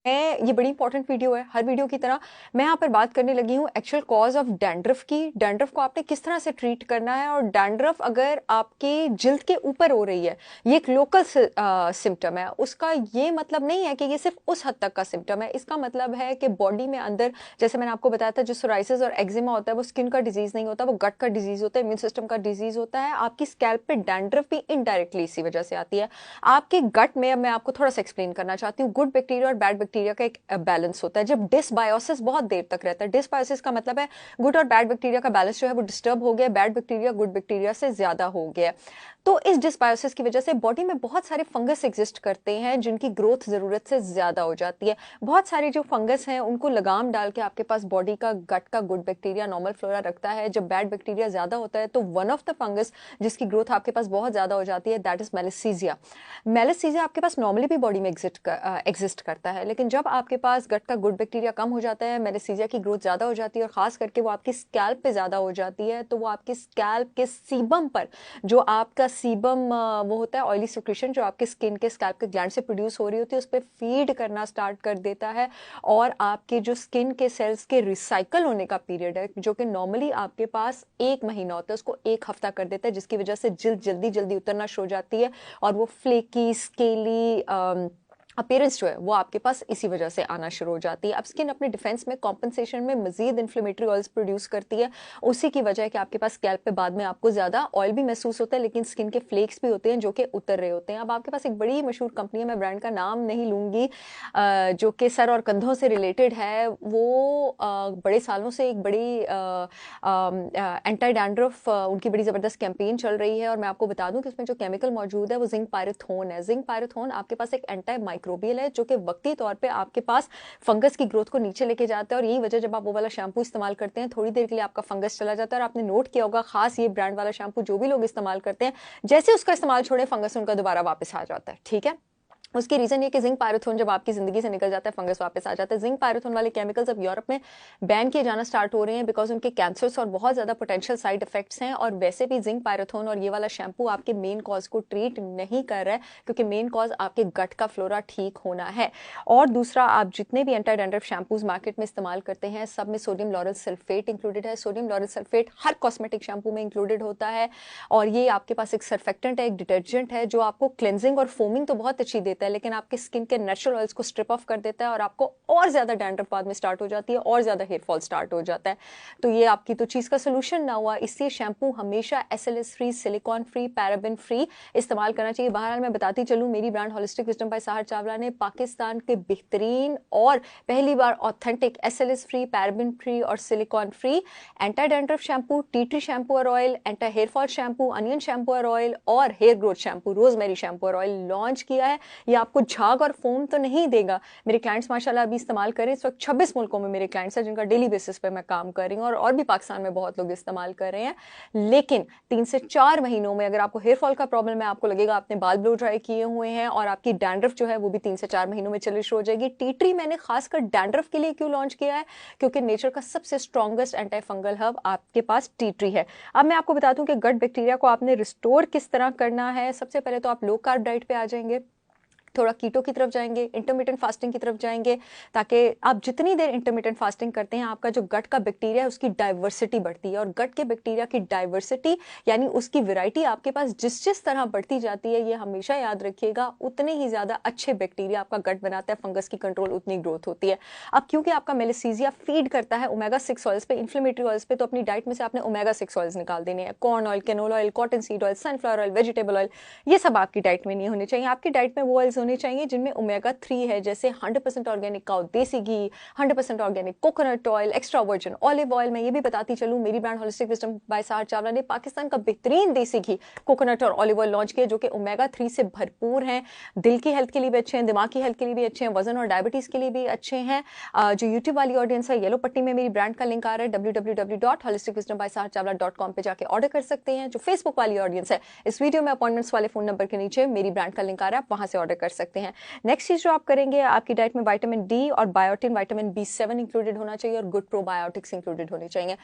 ये बड़ी important video है। हर वीडियो की तरह मैं यहाँ पर बात करने लगी हूँ एक्चुअल कॉज ऑफ डैंड्रफ की। डैंड्रफ को आपने किस तरह से ट्रीट करना है, और डैंड्रफ अगर आपकी जिल्द के ऊपर हो रही है, ये एक लोकल सिम्टम है। उसका ये मतलब नहीं है कि ये सिर्फ उस हद तक का सिम्टम है। इसका मतलब है कि बॉडी में अंदर, जैसे मैंने आपको बताया था, जो सोराइसिस और एक्जिमा होता है वो स्किन का डिजीज नहीं होता, वो गट का डिजीज होता है, इम्यून सिस्टम का डिजीज होता है। आपकी स्कैल्प पे डैंड्रफ भी इनडायरेक्टली इसी वजह से आती है। आपके गट में, अब मैं आपको थोड़ा सा एक्सप्लेन करना चाहती हूँ, गुड बैक्टीरिया और बैड बैक्टीरिया का एक बैलेंस होता है। जब डिसबायोसिस बहुत देर तक रहता है, डिसबायोसिस का मतलब है गुड और बैड बैक्टीरिया का बैलेंस जो है वो डिस्टर्ब हो गया, बैड बैक्टीरिया गुड बैक्टीरिया से ज्यादा हो गया। तो इस डिसबायोसिस की वजह से बॉडी में बहुत सारे फंगस एग्जिस्ट करते हैं जिनकी ग्रोथ जरूरत से ज्यादा हो जाती है। बहुत सारे जो फंगस हैं उनको लगाम डाल के आपके पास बॉडी का गट का गुड बैक्टीरिया नॉर्मल फ्लोरा रखता है। जब बैड बैक्टीरिया ज्यादा होता है तो वन ऑफ द फंगस जिसकी ग्रोथ आपके पास बहुत ज्यादा हो जाती है, दैट इज मेलिसीजिया। मेलिसीजिया आपके पास नॉर्मली भी बॉडी में एग्जिस्ट करता है, लेकिन जब आपके पास गट का गुड बैक्टीरिया कम हो जाता है, मेलिसीजिया की ग्रोथ ज्यादा हो जाती है, और खास करके वो आपकी स्कैल्प पे ज्यादा हो जाती है, तो वो आपकी स्कैल्प के सीबम पर, जो आपका सीबम वो होता है ऑयली सिक्रीशन जो आपके स्किन के स्कैल्प के ग्लैंड से प्रोड्यूस हो रही होती है, उस पर फीड करना स्टार्ट कर देता है। और आपके जो स्किन के सेल्स के रिसाइकल होने का पीरियड है, जो कि नॉर्मली आपके पास 1 महीना होता है, उसको 1 हफ्ता कर देता है, जिसकी वजह से जिल्द जल्दी जल्दी उतरना शुरू हो जाती है, और वो फ्लेकी स्केली अपीयरेंस जो है वो आपके पास इसी वजह से आना शुरू हो जाती है। अब स्किन अपने डिफेंस में, कॉम्पनसेशन में मजीद इन्फ्लेमेटरी ऑयल्स प्रोड्यूस करती है। उसी की वजह है कि आपके पास स्कैल्प पे बाद में आपको ज्यादा ऑयल भी महसूस होता है, लेकिन स्किन के फ्लेक्स भी होते हैं जो कि उतर रहे होते हैं। अब आपके पास एक बड़ी मशहूर कंपनी है, मैं ब्रांड का नाम नहीं लूंगी, जो कि सर और कंधों से रिलेटेड है। वो बड़े सालों से एक बड़ी एंटी डैंड्रफ उनकी बड़ी जबरदस्त कैंपेन चल रही है, और मैं आपको बता दूं कि उसमें जो केमिकल मौजूद है वो जिंक पायरेथोन है। जिंक पायरेथोन आपके पास एक एंटी माइक्रोबियल है जो कि वक्ती तौर पे आपके पास फंगस की ग्रोथ को नीचे लेके जाता है, और यही वजह, जब आप वो वाला शैम्पू इस्तेमाल करते हैं थोड़ी देर के लिए आपका फंगस चला जाता है। और आपने नोट किया होगा, खास ये ब्रांड वाला शैम्पू जो भी लोग इस्तेमाल करते हैं, जैसे उसका इस्तेमाल छोड़े फंगस उनका दोबारा वापस आ जाता है। ठीक है, उसकी रीजन ये कि जिंक पायरेथोन जब आपकी जिंदगी से निकल जाता है, फंगस वापस आ जाता है। जिंक पायरेथोन वाले केमिकल्स अब यूरोप में बैन किए जाना स्टार्ट हो रहे हैं, बिकॉज उनके कैंसर्स और बहुत ज्यादा पोटेंशियल साइड इफेक्ट्स हैं। और वैसे भी जिंक पायरेथोन और ये वाला शैम्पू आपके मेन कॉज को ट्रीट नहीं कर रहा है, क्योंकि मेन कॉज आपके गट का फ्लोरा ठीक होना है। और दूसरा, आप जितने भी एंटी डैंड्रफ शैम्पूज मार्केट में इस्तेमाल करते हैं, सब में सोडियम लॉरेल सल्फेट इंक्लूडेड है। सोडियम लॉरेल सल्फेट हर कॉस्मेटिक शैम्पू में इंक्लूडेड होता है, और ये आपके पास एक सर्फेक्टेंट है, एक डिटर्जेंट है, जो आपको क्लेंजिंग और फोमिंग तो बहुत अच्छी देता है, लेकिन आपके स्किन के नेचुरल ऑयल्स को स्ट्रिप ऑफ कर देता है, और आपको और ज्यादा डैंड्रफ बाद में स्टार्ट हो जाती है, और ज्यादा हेयर फॉल स्टार्ट हो जाता है। तो ये आपकी तो चीज का सोल्यूशन ना हुआ। इसलिए शैम्पू हमेशा SLS free, silicone free, paraben free इस्तेमाल करना चाहिए। बहरहाल मैं बताती चलूं, मेरी brand Holistic Wisdom by Sahar Chawla ने पाकिस्तान के बेहतरीन और पहली बार authentic SLS free, paraben free और silicone free anti dandruff shampoo, tea tree shampoo और oil, anti hair fall shampoo, onion shampoo और ऑयल, और hair growth shampoo rosemary shampoo और ऑयल लॉन्च किया है। ये आपको झाग और फोम तो नहीं देगा। मेरे क्लाइंट्स माशाल्लाह अभी इस्तेमाल करें, इस वक्त 26 मुल्कों में मेरे क्लाइंट्स हैं जिनका डेली बेसिस पे मैं काम कर रही हूँ, और भी पाकिस्तान में बहुत लोग इस्तेमाल कर रहे हैं। लेकिन 3 से 4 महीनों में अगर आपको हेयर फॉल का प्रॉब्लम है, आपको लगेगा आपने बाल ब्लो ड्राई किए हुए हैं, और आपकी डैंड्रफ जो है वो भी 3 से 4 महीनों में चलनी शुरू हो जाएगी। टी ट्री मैंने खासकर डैंड्रफ के लिए क्यों लॉन्च किया है, क्योंकि नेचर का सबसे स्ट्रॉन्गेस्ट एंटी फंगल हर्ब आपके पास टी ट्री है। अब मैं आपको बता दूं कि गट बैक्टीरिया को आपने रिस्टोर किस तरह करना है। सबसे पहले तो आप लो कार्ब डाइट पे आ जाएंगे, थोड़ा कीटो की तरफ जाएंगे, इंटरमिटेंट फास्टिंग की तरफ जाएंगे, ताकि आप जितनी देर इंटरमिटेंट फास्टिंग करते हैं आपका जो गट का बैक्टीरिया है उसकी डाइवर्सिटी बढ़ती है। और गट के बैक्टीरिया की डाइवर्सिटी यानी उसकी वैरायटी आपके पास जिस जिस तरह बढ़ती जाती है, ये हमेशा याद रखिएगा, उतने ही ज्यादा अच्छे बैक्टीरिया आपका गट बनाता है, फंगस की कंट्रोल उतनी ग्रोथ होती है। अब क्योंकि आपका मेलिसीजिया फीड करता है ओमेगा 6 ऑयल्स पे, इन्फ्लेमेटरी ऑयल्स पे, तो अपनी डाइट में से आपने ओमेगा 6 ऑयल्स निकाल देने हैं। Corn oil, canola oil, cotton seed oil, sunflower oil, vegetable oil, ये सब आपकी डाइट में नहीं होने चाहिए। आपकी डाइट में वो ऑयल्स होने चाहिए जिनमें ओमेगा 3 है, जैसे 100% organic cow desi ghee, 100% organic coconut oil, extra virgin olive oil. मैं ये भी बताती चलूं, मेरी brand Holistic Wisdom by Sahar Chawla ने पाकिस्तान का बेहतरीन देसी घी, कोकोनट और ऑलिव ऑयल लॉन्च किया, जो कि ओमेगा 3 से भरपूर हैं। दिल की हेल्थ के लिए भी अच्छे हैं, दिमाग की हेल्थ के लिए भी अच्छे हैं, वजन और डायबिटीज के लिए भी अच्छे हैं। जो यूट्यूब वाली ऑडियंस है, येलो पट्टी में मेरी ब्रांड का लिंक आ रहा है, www.holisticwisdombysaharchavla.com पे जाके ऑर्डर कर सकते हैं। जो फेसबुक वाली ऑडियंस है, इस वीडियो में अपॉइंटमेंट्स वाले फोन नंबर के नीचे मेरी ब्रांड का लिंक आ रहा है, आप वहां से ऑर्डर कर सकते हैं। नेक्स्ट चीज जो आप करेंगे, आपकी डाइट में विटामिन डी और बायोटिन, विटामिन B7 इंक्लूडेड होना चाहिए, और गुड प्रोबायोटिक्स इंक्लूडेड होने चाहिए।